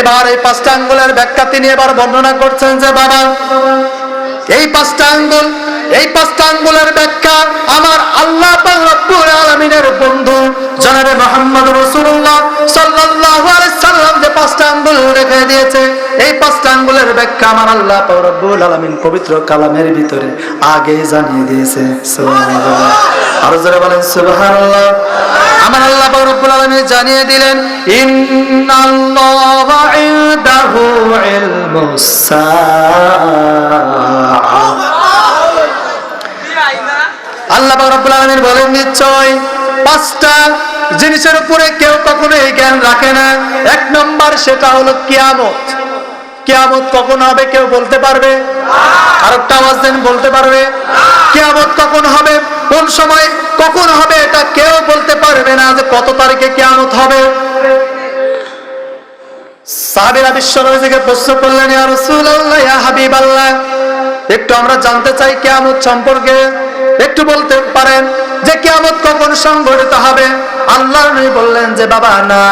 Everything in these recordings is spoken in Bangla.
এবার এই 5টা আঙ্গুলের ব্যাখ্যা তিনি এবার বর্ণনা করছেন যে বাবা এই 5টা আঙ্গুলের ব্যাখ্যা আমার আল্লাহ পাক রব্বুল আলামিনের বন্ধু জনাবে মুহাম্মদ রাসূলুল্লাহ সাল্লাল্লাহু আলাইহি সাল্লাম যে 5টা আঙ্গুল রেখে দিয়েছে এই 5টা আঙ্গুলের ব্যাখ্যা আমার আল্লাহ পাক রব্বুল আলামিন পবিত্র কালামের ভিতরে আগে জানিয়ে দিয়েছে। সুবহানাল্লাহ, আর জোরে বলেন সুবহানাল্লাহ। আমার আল্লাহ পাক রব্বুল আলামিন জানিয়ে দিলেন ইন্নাল্লাহা ইনদাহু ইলমুস সাআ। আল্লাহ পাক রব্বুল আলামিন বলেন নিশ্চয় 5টা জিনিসের উপরে কেউ কখনো এই জ্ঞান রাখে না। 1 নম্বর সেটা হলো কিয়ামত। কিয়ামত কখন হবে কেউ বলতে পারবে? আরেকটা আওয়াজ দেন, বলতে পারবে? কিয়ামত কখন হবে, কোন সময় কখন হবে এটা কেউ বলতে পারবে না যে কত তারিখে কিয়ামত হবে। সাহাবীরা বিশ্বনবীকে প্রশ্ন করলেন ইয়া রাসূলুল্লাহ ইয়া হাবিবাল্লাহ একটু আমরা জানতে চাই কিয়ামত সম্পর্কে, একটু বলতে পারেন যে কিয়ামত কখন সংঘটিত হবে? আল্লাহর নবী বললেন যে বাবা না,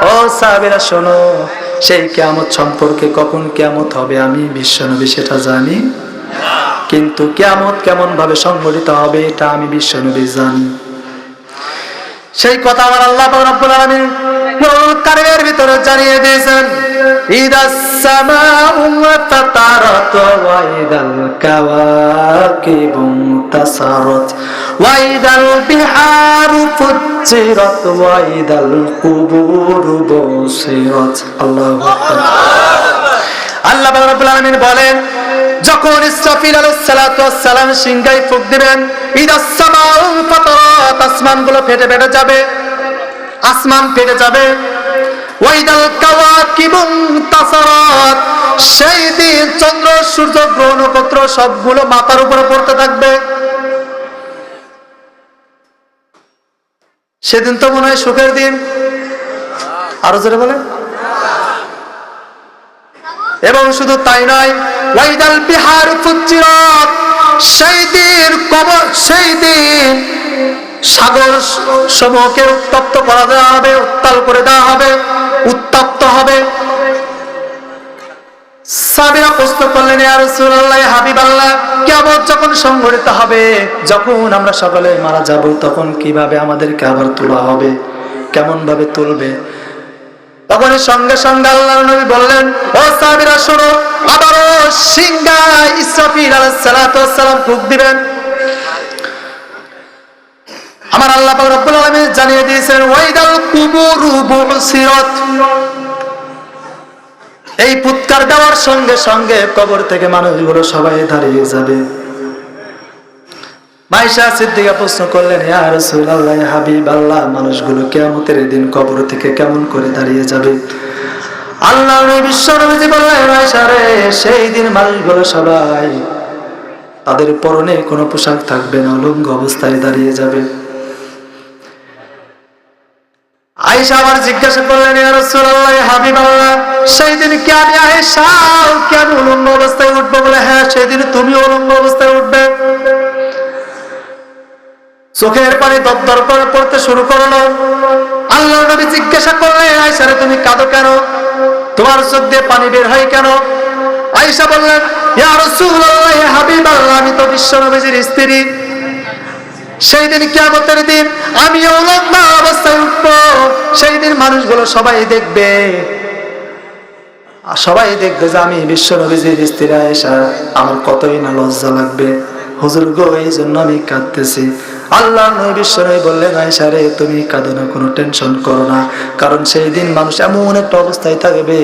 ও সাহাবীরা শোনো, সেই কিয়ামত সম্পর্কে কখন কিয়ামত হবে আমি বিশ্বনবী সেটা জানি, কিন্তু কিয়ামত কেমন ভাবে সংঘটিত হবে এটা আমি বিশ্বনবী জানি। সেই কথা আমার আল্লাহ পাক রব্বুল আলামিন কারিমের ভিতরে জানিয়ে দিয়েছেন ইদাস সামাউ ফাতারাত ওয়া ইদাল কাওয়াকিবু তাসারাত ওয়া ইদাল বিহারু ফুজ্জিরাত ওয়া ইদাল কুবুরু বুসিরাত। আল্লাহু আকবার। আল্লাহ পাক রব্বুল আলামিন বলেন যখন ইসরাফিল আলাইহিস সালাতু ওয়াস সালাম সিংহায় ফুঁক দিবেন ইদাস সামাউ ফাতারাত আসমানগুলো ফেটে ফেটে যাবে, আসমান ফেটে যাবে। ওয়াইদাল কাওয়াকিবু তাসারাত সেই দিন চন্দ্র সূর্য গ্রহ নক্ষত্র সবগুলো মাথার উপরে পড়তে থাকবে। সেদিন তো মনে হয় সুখের দিন, আরো জোরে বলে। এবং শুধু তাই নয় ওয়াইদাল বিহারু ফুজ্জিরাত সেই দিন সাগর সমূহকে উত্তপ্ত করা দেওয়া হবে, উত্তাল করে দেওয়া হবে, উত্তপ্ত হবে। সাহাবীরা প্রশ্ন করলেন ইয়া রাসূলুল্লাহ ইয়া হাবিবাল্লাহ কিয়ামত যখন সংঘটিত হবে, যখন আমরা সকলে মারা যাব তখন কিভাবে আমাদেরকে আবার তোলা হবে, কেমন ভাবে তুলবে? তখন সঙ্গে সঙ্গে আল্লাহর নবী বললেন ও সাহাবীরা শোনো, আবারও সিংহায় ইসরাফিল আলাইহিস সালাতু ওয়াস সালাম ফুঁক দিবেন। আমার আল্লাহ পাক রব্বুল আলামিন জানিয়ে দিয়েছেন ওয়াইদাল কুবুরু বুসিরাত এই ফুৎকার দেওয়ার সঙ্গে সঙ্গে কবর থেকে মানুষগুলো সবাই দাঁড়িয়ে যাবে। আয়েশা সিদ্দিকা প্রশ্ন করলেন ইয়া রাসূলুল্লাহ ইয়া হাবিবাল্লাহ মানুষগুলো কিয়ামতের দিন কবর থেকে কেমন করে দাঁড়িয়ে যাবে? আল্লাহর নবী বিশ্বনবী বললেন আয়েশা রে সেই দিন মানুষগুলো সবাই তাদের পরনে কোনো পোশাক থাকবে না, উলঙ্গ অবস্থায় দাঁড়িয়ে যাবে। আয়েশা আবার জিজ্ঞাসা করলেন ইয়া রাসূলুল্লাহ ইয়া হাবিবাল্লাহ সেই দিন কি আমি আয়েশা কি আমি উলঙ্গ অবস্থায় উঠবো? বলে হ্যাঁ সেই দিন তুমি উলঙ্গ অবস্থায় উঠবে। চোখের পানি দরদর করে পড়তে শুরু করলো। আল্লাহর নবী জিজ্ঞাসা করলেন আয়েশা রে তুমি কাঁদো কেন, তোমার চোখ দিয়ে পানি বের হয় কেন? আয়েশা বললেন ইয়া রাসূলুল্লাহ ইয়া হাবিবাল্লাহ আমি তো বিশ্বনবীর স্ত্রী, সেই দিন কিয়ামতের দিন আমি উলঙ্গ অবস্থায় উঠবো। সেই দিন মানুষগুলো সবাই দেখবে যে আমি বিশ্বনবীর স্ত্রী আয়েশা, আমার কতই না লজ্জা লাগবে। হুজুর গো এই জন্য আমি কাঁদতেছি। আল্লাহ নবী বিশ্বনবী বললেন আয়েশা রে তুমি কাঁদো না, কোনো টেনশন করো না, কারণ সেই দিন মানুষ এমন একটা অবস্থায় থাকবে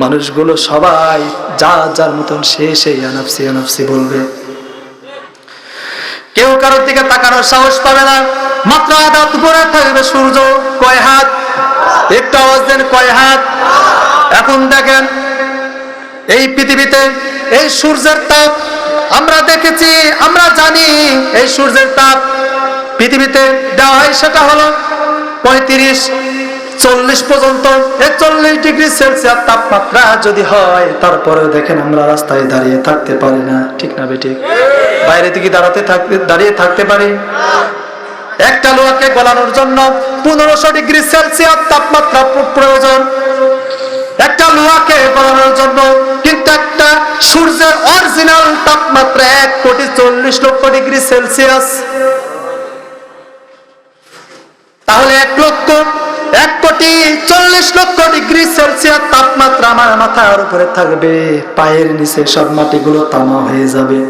মানুষগুলো সবাই যার যার মতন সেই আনাফসি আনাফসি বলবে। কেউ কারোর দিকে তাকানোর সাহস পাবে না। মাত্র আধা উপরে থাকবে সূর্য। কয় হাত? একটু আওয়াজ দেন, কয় হাত? এখন দেখেন এই পৃথিবীতে এই সূর্যের তাপ আমরা দেখেছি, আমরা জানি এই সূর্যের তাপ পৃথিবীতে দেওয়া হয় সেটা হলো 35-40 পর্যন্ত। 41 ডিগ্রি সেলসিয়াস তাপমাত্রা যদি হয় তারপরে দেখেন আমরা রাস্তায় দাঁড়িয়ে থাকতে পারি না, ঠিক না বেঠিক? বাইরে থেকে দাঁড়িয়ে থাকতে পারি? একটা লোহাকে গলানোর জন্য 1500 ডিগ্রি সেলসিয়াস তাপমাত্রা প্রয়োজন। ফাইনাল তাপমাত্রা 1,40,00,000 তাহলে 1,40,00,000 তাপমাত্রা আমার মাথার উপরে থাকবে, পায়ের নিচে সব মাটিগুলো তামা হয়ে যাবে,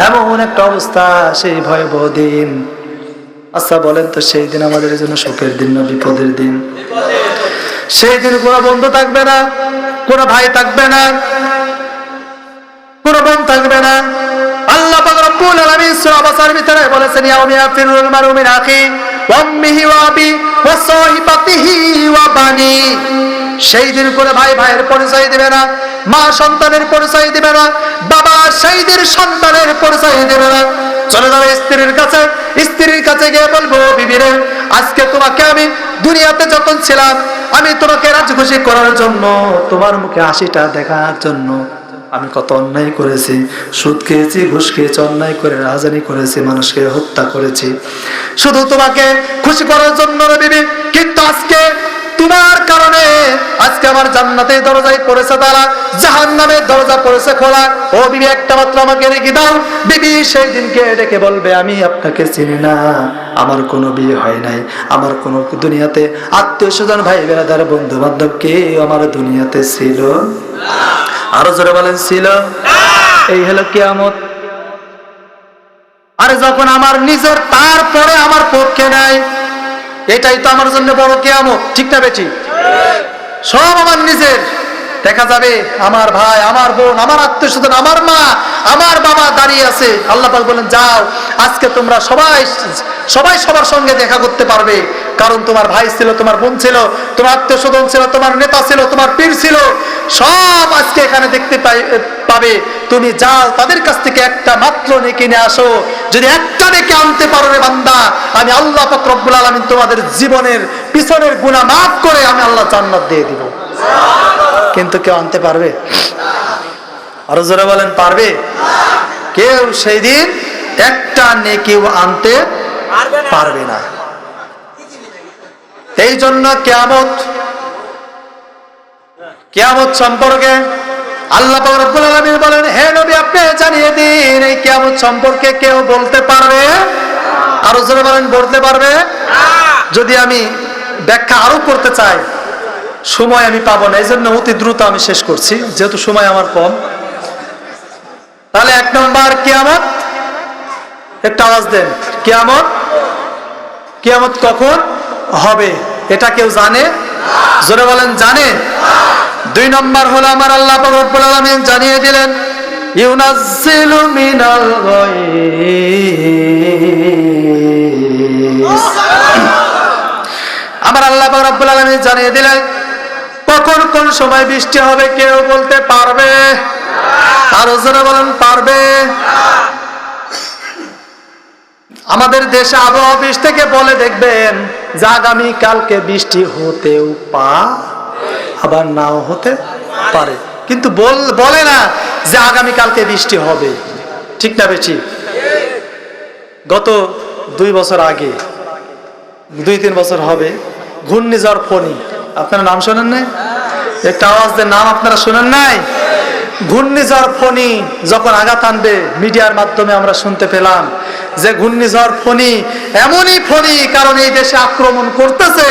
এমন একটা অবস্থা, সেই ভয়াবহ দিন। আচ্ছা বলেন তো, সেই দিন আমাদের জন্য সুখের দিন না বিপদের দিন? সেই দিন কোনো বন্ধু থাকবে না, কোনো ভাই থাকবে না, কোনো বোন থাকবে না। আল্লাহ পাক রব্বুল আলামিন সূরা বাসার ভিতরে বলেছেন, ইয়াউমা ইয়াফিরুল মারউ মিন আখি ওয়া উম্মিহি ওয়া আবি ওয়া সাহিবাতিহি ওয়া বানি। সেই দিন করে ভাই ভাইয়ের পরিচয় দিবে না, মা সন্তানের পরিচয় দিবে না, বাবা শহীদের সন্তানের পরিচয় দিবে না। চলে যাবে স্ত্রীর কাছে, স্ত্রীর কাছে গিয়ে বলবো, বিবি রে, আজকে তোমাকে আমি দুনিয়াতে যখন ছিলাম, আমি তোমাকে রাজি খুশি করার জন্য, তোমার মুখে হাসিটা দেখার জন্য আমি কত অন্যায় করেছি, সুদ খেয়েছি, ঘুষ খেয়েছি, অন্যায় করে রাজধানী করেছি, মানুষকে হত্যা করেছি, শুধু তোমাকে খুশি করার জন্য রে বিবি। কিন্তু আজকে তোমার কারণে আজকে আমার জান্নাতের দরজায় পড়েছে তালা, জাহান্নামের দরজা পড়েছে খোলা। ও বিবি, একটা মাত্র আমাকে রেখে দাও। বিবি সেই দিনকে ডেকে বলবে, আমি আপনাকে চিনি না, আমার কোনো বিয়ে হয় নাই, আমার কোনো দুনিয়াতে আত্মীয় স্বজন ভাই বেড়াদার বন্ধু বান্ধব কেউ আমার দুনিয়াতে ছিল। আরো জোরে বলেন, ছিল। এই হলো কিয়ামত। আরে যখন আমার নিজের, তারপরে আমার পক্ষে নাই, এটাই তো আমার জন্য বড় কিয়ামত, ঠিক না বেটি? সব আমার নিজের, দেখা যাবে আমার ভাই, আমার বোন, আমার আত্মীয় স্বজন, আমার মা, আমার বাবা দাঁড়িয়ে আছে। আল্লাহ পাক বলেন, যাও, আজকে তোমরা সবাই সবার সঙ্গে দেখা করতে পারবে, কারণ তোমার ভাই ছিল, তোমার বোন ছিল, তোমার আত্মীয় স্বজন ছিল, তোমার নেতা ছিল, তোমার পীর ছিল, সব আজকে এখানে দেখতে পাবে। তুমি যাও, তাদের কাছ থেকে একটা মাত্র নেকি নিয়ে আসো। যদি একটা নেকি আনতে পারো রে বান্দা, আমি আল্লাহ পাক রব্বুল আলামিন তোমাদের জীবনের পিছনের গুনাহ মাফ করে আমি আল্লাহ জান্নাত দিয়ে দিব। কিন্তু কেউ আনতে পারবে? আরো জোরে বলেন, পারবে? কেউ সেই দিন একটা নেকিও আনতে পারবে না। এই জন্য কিয়ামত সম্পর্কে আল্লাহ পাক রব্বুল আলামিন বলেন, হে নবী, আপনি জানিয়ে দিন, এই কিয়ামত সম্পর্কে কেউ বলতে পারবে? আরো জোরে বলেন, বলতে পারবে? যদি আমি ব্যাখ্যা আরো করতে চাই, সময় আমি পাবো না, এই জন্য অতি দ্রুত আমি শেষ করছি, যেহেতু সময় আমার কম। তাহলে 1 নম্বর কিয়ামত, একটা আওয়াজ দেন, কিয়ামত কখন হবে এটা কেউ জানে? জোরে বলেন, জানে? 2 নম্বর হলো আমার আল্লাহ পাক রব্বুল আলামিন জানিয়ে দিলেন, ইউনাজ্জিলু মিনাল গায়স। আমার আল্লাহ পাক রব্বুল আলামিন জানিয়ে দিলেন কখন কোন সময় বৃষ্টি হবে, কেউ বলতে পারবে? আরো জোরে বলেন, পারবে? আমাদের দেশে আবহাওয়া অফিস থেকে বলে দেখবেন যে আগামী কালকে বৃষ্টি হতেও আবার নাও হতে পারে, কিন্তু বলে না যে আগামী কালকে বৃষ্টি হবে, ঠিক না বেশি? গত 2 বছর আগে, 2-3 বছর হবে, ঘূর্ণিঝড় ফণী, আপনারা নাম শোনেন নাই? একটা আওয়াজ দেন, নাম আপনারা শোনেন নাই? ঘূর্ণিঝড় ফণী যখন আঘাত আনবে, মিডিয়ার মাধ্যমে আমরা শুনতে পেলাম যে ঘূর্ণিঝড় ফণী এমনই ফণী, কারণ এই দেশে আক্রমণ করতেছে,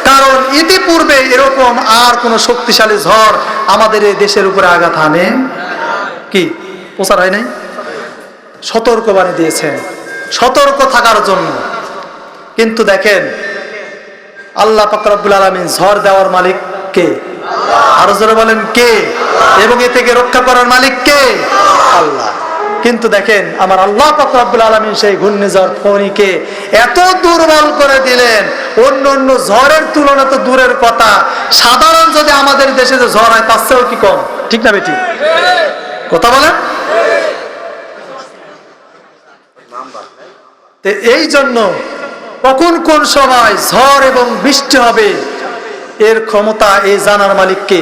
কারণ ইতিপূর্বে এরকম আর কোন শক্তিশালী ঝড় আমাদের এই দেশের উপরে আঘাত আনে কি প্রচার হয় নাই? সতর্কবাণী দিয়েছেন সতর্ক থাকার জন্য। কিন্তু দেখেন, আল্লাহ পাক রব্বুল আলামিন ঝড় দেওয়ার মালিক কে? আরো জোরে বলেন, কে? এবং এ থেকে রক্ষা করার মালিক কে? আল্লাহ। কিন্তু দেখেন, আমার আল্লাহ পাক রব্বুল আলামিন সেই ঘূর্ণিঝড় ফণীকে এত দুর্বল করে দিলেন, অন্য ঝড়ের তুলনা তো দূরের কথা, সাধারণ যদি আমাদের দেশে যে ঝড় হয় তার চেয়েও কি কম, ঠিক না বেটি? কথা বলেন। এই জন্য কখন কোন সময় ঝড় এবং বৃষ্টি হবে এর ক্ষমতা এই জানার মালিক কে?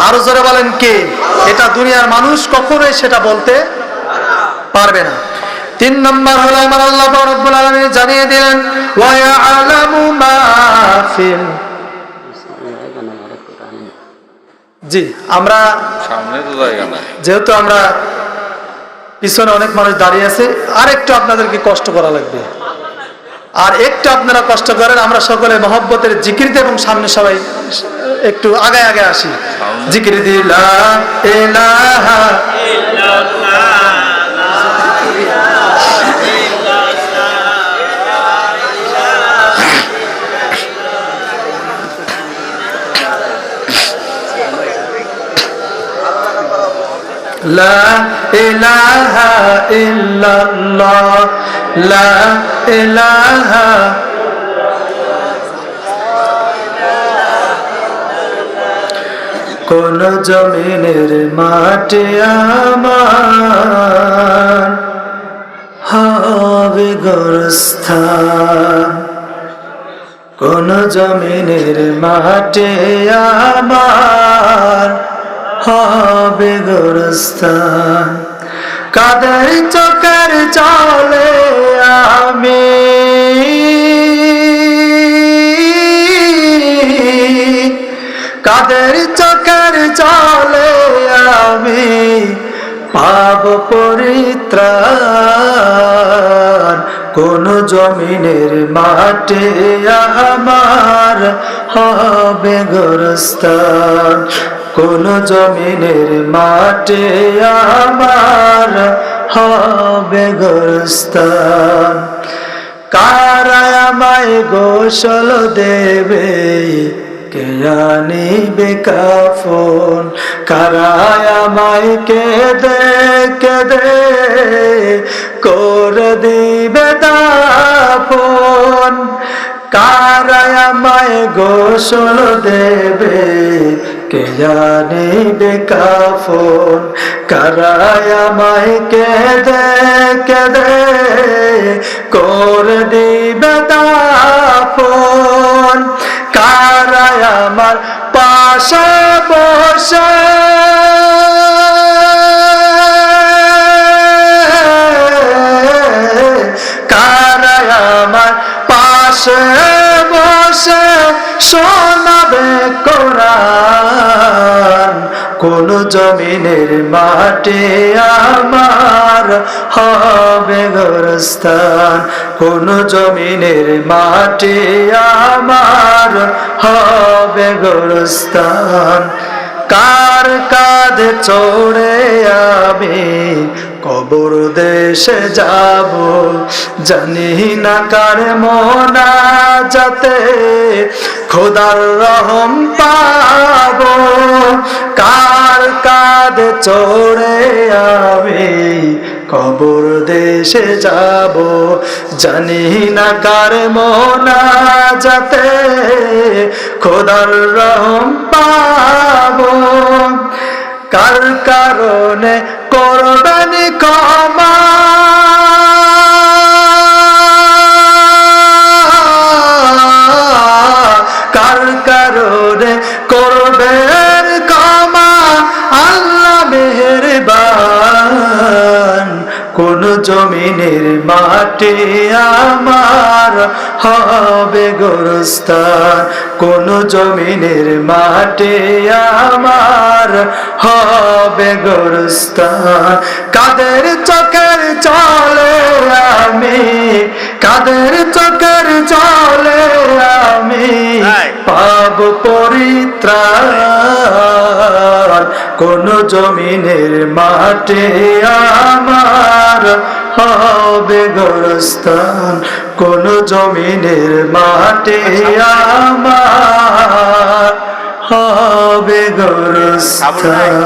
আরো জোরে বলেন, কে? এটা দুনিয়ার মানুষ কখনোই সেটা বলতে পারবে না। 3 নম্বর হলো আমার আল্লাহ রাব্বুল আলামিন জানিয়ে দিলেন, ওয়া ইয়ালামু মা ফিল। জি, আমরা সামনে তো জায়গা নাই, যেহেতু আমরা পিছনে অনেক মানুষ দাঁড়িয়ে আছে, আর একটু আপনাদেরকে কষ্ট করা লাগবে, আর একটু আপনারা কষ্ট করেন। আমরা সকলে মহব্বতের জিকিরতে এবং সামনে সবাই একটু আগে আগে আসি। জিকির দিলা ইলাহা লা ইলাহা ইল্লাল্লাহ, লা ইলাহা কোন জমিনের মাটি আমার হবে গোরস্থান, কোন জমিনের মাটি আমার হবে গোরস্থান। কাদের চোখের জলে আমি কাদের চোখের জলে আমি পাব পরিত্রাণ, কোন জমিনের মাটি আমার হবে গোরস্থান, কোন জমিনের মাটি আমার হবে গোরস্থান। কারা আমায় গোসল দেবে, কে আনিবে কাফন, কারা আমায় কেঁদে কেঁদে করে দিবে দাফন, কারা আমায় গোসল দেবে, কে আনিবে কাফন, কারা আমায় কেঁদে কেঁদে করে দিবে দাফন, কারা আমার পাশে বসে কারা আমার পাশে বসে শোনাবে কোরআন, কোন জমিনের মাটি আমার হবে গোরস্থান, কোন জমিনের মাটি আমার হবে গোরস্থান। কার কাঁধে চড়ে আমি কবর দেশে যাব, জানি না কার মোনাজাতে খোদার রহম পাব, কার কাঁধে চড়ে আমি কবর দেশে যাব, জানি না কার মোনাজাতে খোদার রহম পাব, কার কারণে করবেন ক্ষমা, কার কারণে করবেন ক্ষমা আল্লাহ মেহেরবান, কোন জমিনের মাটি আমার হবে গোরস্থান, কোন জমিনের মাটি আমার হবে গোরস্থান। কাদের চোখের জলে আমি কাদের চোখের জলে আমি পাব পরিত্রাণ, কোন জমিনের মাটি আমার হবে গোরস্থান, কোন জমিনের মাটি আমার হবে গোরস্থান।